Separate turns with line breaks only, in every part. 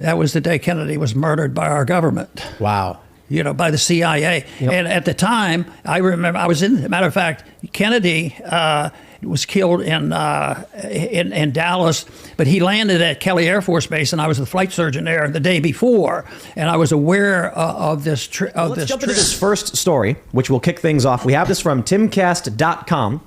That was the day Kennedy was murdered by our government.
Wow.
By the CIA.
Yep.
And at the time, I remember, matter of fact, Kennedy was killed in Dallas, but he landed at Kelly Air Force Base, and I was the flight surgeon there the day before, and I was aware of this trip.
Let's jump into this first story, which will kick things off. We have this from timcast.com.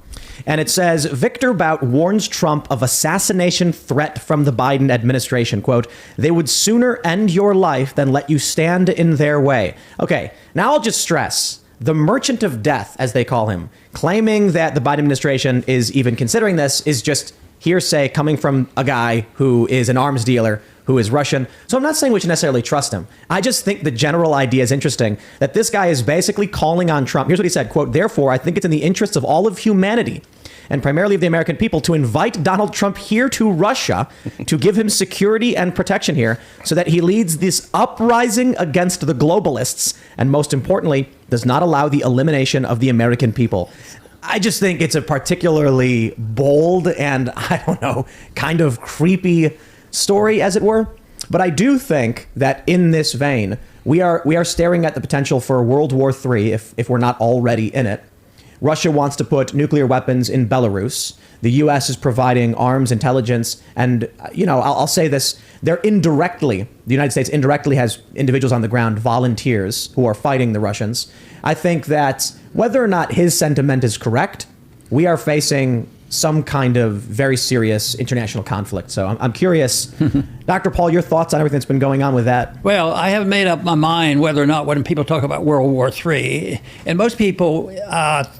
And it says, Victor Bout warns Trump of assassination threat from the Biden administration. Quote, they would sooner end your life than let you stand in their way. Okay, now I'll just stress, the merchant of death, as they call him, claiming that the Biden administration is even considering this is just hearsay coming from a guy who is an arms dealer, who is Russian. So I'm not saying we should necessarily trust him. I just think the general idea is interesting, that this guy is basically calling on Trump. Here's what he said, quote, therefore, I think it's in the interests of all of humanity and primarily of the American people to invite Donald Trump here to Russia to give him security and protection here so that he leads this uprising against the globalists and, most importantly, does not allow the elimination of the American people. I just think it's a particularly bold and, I don't know, kind of creepy story, as it were. But I do think that in this vein, we are staring at the potential for World War III if we're not already in it. Russia wants to put nuclear weapons in Belarus. The U.S. is providing arms, intelligence, and, I'll say this, the United States indirectly has individuals on the ground, volunteers, who are fighting the Russians. I think that whether or not his sentiment is correct, we are facing some kind of very serious international conflict. So I'm curious, Dr. Paul, your thoughts on everything that's been going on with that?
Well, I haven't made up my mind whether or not when people talk about World War III, and most people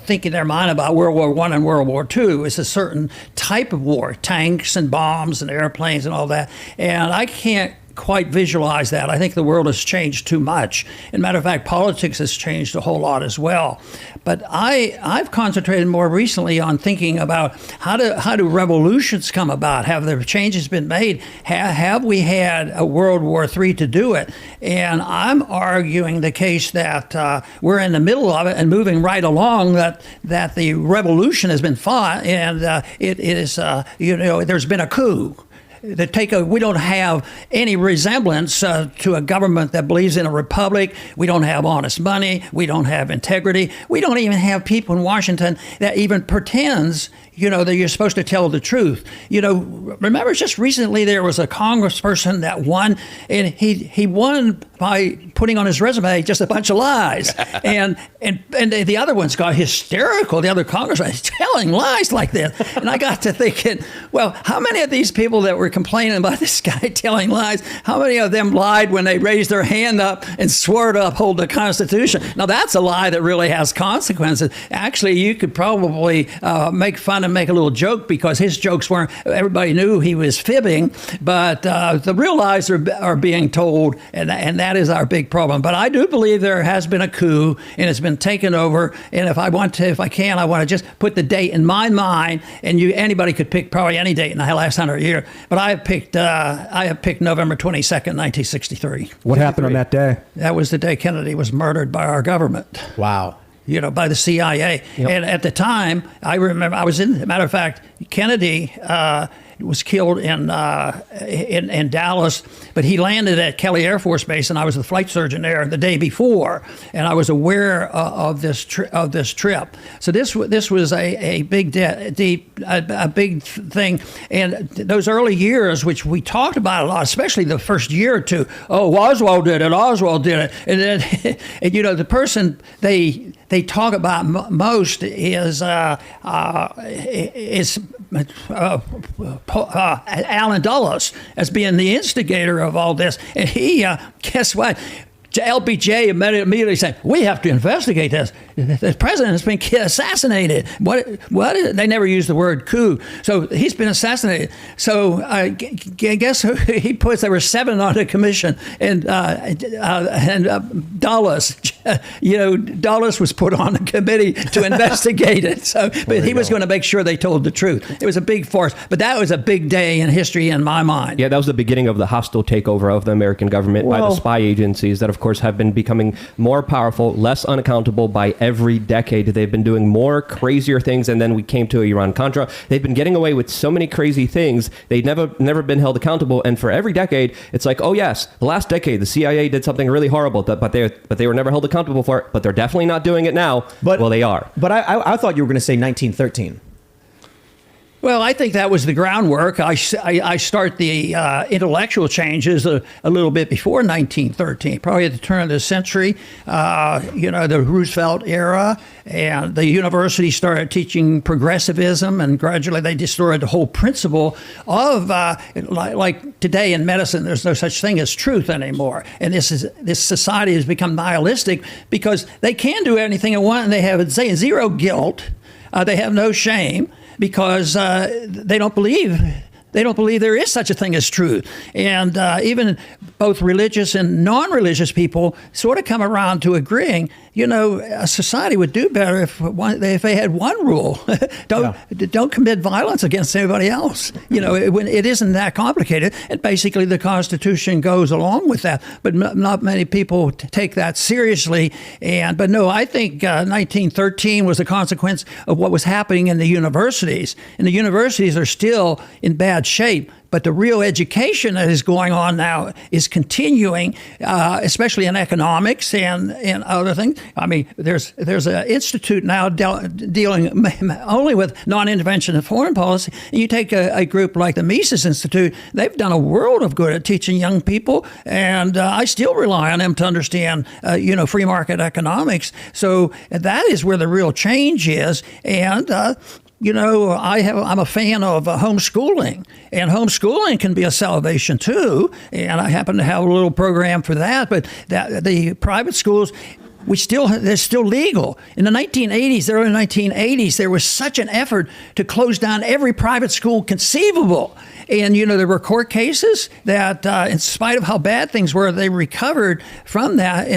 think in their mind about World War I and World War II, it's a certain type of war, tanks and bombs and airplanes and all that. And I can't quite visualize that. I think the world has changed too much. As a matter of fact, politics has changed a whole lot as well. But I've concentrated more recently on thinking about how do revolutions come about? Have there changes been made? Have we had a World War III to do it? And I'm arguing the case that we're in the middle of it and moving right along, that the revolution has been fought, and it is, there's been a coup. We don't have any resemblance to a government that believes in a republic. We don't have honest money. We don't have integrity. We don't even have people in Washington that even pretends, that you're supposed to tell the truth. Remember just recently there was a congressperson that won, and he won by putting on his resume just a bunch of lies. and the other ones got hysterical, the other congressmen, telling lies like this. And I got to thinking, well, how many of these people that were complaining about this guy telling lies, how many of them lied when they raised their hand up and swore to uphold the Constitution? Now, that's a lie that really has consequences. Actually, you could probably make fun and make a little joke because his jokes weren't, everybody knew he was fibbing, but the real lies are being told, and that is our big problem. But I do believe there has been a coup, and it's been taken over, and if I want to just put the date in my mind, and anybody could pick probably any date in the last 100 years, but I have picked November 22nd, 1963.
What happened on that day?
That was the day Kennedy was murdered by our government.
Wow.
By the CIA. Yep. And at the time, I remember, matter of fact, Kennedy was killed in Dallas, but he landed at Kelly Air Force Base, and I was the flight surgeon there the day before, and I was aware of this trip. So this was a big big thing, and those early years, which we talked about a lot, especially the first year or two. Oh, Oswald did it, and then the person they talk about most is Alan Dulles as being the instigator of all this. And he, guess what? LBJ immediately said, we have to investigate this. The president has been assassinated. What? They never used the word coup. So he's been assassinated. So guess who he puts? There were 7 on the commission, and Dulles, Dulles was put on the committee to investigate it. So, but he was going to make sure they told the truth. It was a big force, but that was a big day in history in my mind.
Yeah, that was the beginning of the hostile takeover of the American government by the spy agencies that, of
course, have been becoming more powerful, less unaccountable by every decade. They've been doing more crazier things, and then we came to Iran-Contra. They've been getting away with so many crazy things. They've never been held accountable, and for every decade, it's like, oh yes, the last decade, the CIA did something really horrible, but they were never held accountable for it, but they're definitely not doing it now. Well, they are.
But I thought you were going to say 1913.
Well, I think that was the groundwork. I start the intellectual changes a little bit before 1913, probably at the turn of the century, the Roosevelt era, and the university started teaching progressivism, and gradually they destroyed the whole principle of, like today in medicine, there's no such thing as truth anymore. And this society has become nihilistic because they can do anything they want, and they have zero guilt. They have no shame, because they don't believe there is such a thing as truth. And even both religious and non-religious people sort of come around to agreeing, a society would do better if they had one rule. Don't commit violence against anybody else. It isn't that complicated. And basically the Constitution goes along with that. But not many people take that seriously. But no, I think 1913 was a consequence of what was happening in the universities. And the universities are still in bad shape. But the real education that is going on now is continuing, especially in economics and other things. I mean, there's an institute now dealing only with non-intervention and foreign policy. And you take a group like the Mises Institute, they've done a world of good at teaching young people, and I still rely on them to understand, free market economics. So that is where the real change is. And I'm a fan of thehomeschooling, and homeschooling can be a salvation too. And I happen to have a little program for that. But the private schools, they're still legal. In the 1980s, the early 1980s, there was such an effort to close down every private school conceivable. And, there were court cases that, in spite of how bad things were, they recovered from that.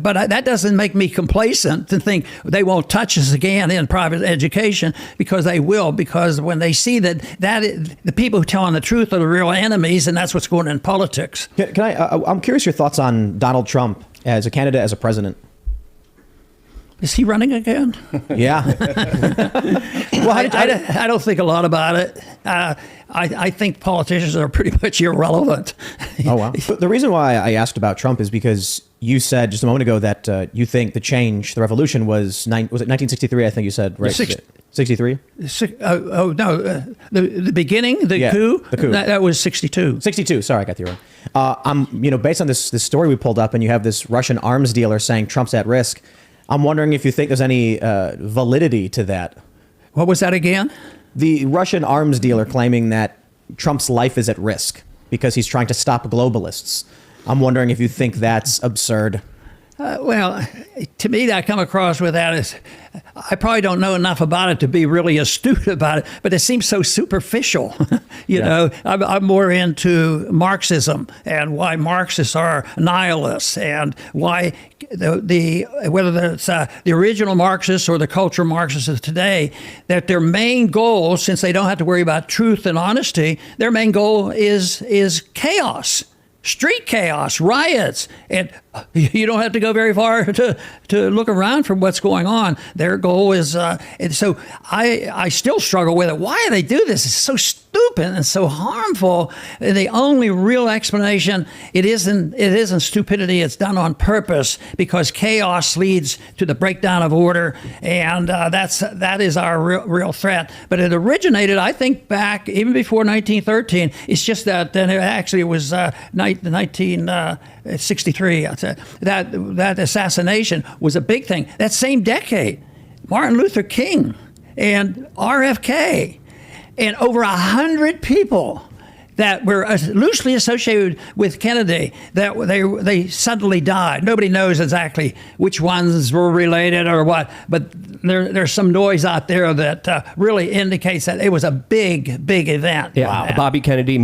But that doesn't make me complacent to think they won't touch us again in private education, because they will, because when they see that the people who tell the truth are the real enemies, and that's what's going on in politics.
I'm curious your thoughts on Donald Trump as a candidate, as a president.
Is he running again?
Yeah.
Well, I don't think a lot about it. I think politicians are pretty much irrelevant.
Oh, wow. But the reason why I asked about Trump is because you said just a moment ago that you think the revolution was it 1963, I think you said, right? 63?
No, the beginning, the coup?
The coup.
That was 62.
62, sorry, I got you wrong. Based on this story we pulled up, and you have this Russian arms dealer saying Trump's at risk, I'm wondering if you think there's any validity to that.
What was that again?
The Russian arms dealer claiming that Trump's life is at risk because he's trying to stop globalists. I'm wondering if you think that's absurd.
Well, to me, I come across with that as, I probably don't know enough about it to be really astute about it, but it seems so superficial. I'm more into Marxism and why Marxists are nihilists, and why whether it's the original Marxists or the cultural Marxists of today, that their main goal, since they don't have to worry about truth and honesty, their main goal is chaos. Street chaos, riots, and you don't have to go very far to look around for what's going on. Their goal is, and so I still struggle with it. Why do they do this? It's so stupid and so harmful. And the only real explanation, it isn't stupidity. It's done on purpose, because chaos leads to the breakdown of order, and that is our real threat. But it originated, I think, back even before 1913. It's just that then it was 1963. That assassination was a big thing. That same decade, Martin Luther King and RFK and over 100 people that were loosely associated with Kennedy, that they suddenly died. Nobody knows exactly which ones were related or what, but there's some noise out there that really indicates that it was a big, big event.
Yeah, wow. Bobby Kennedy,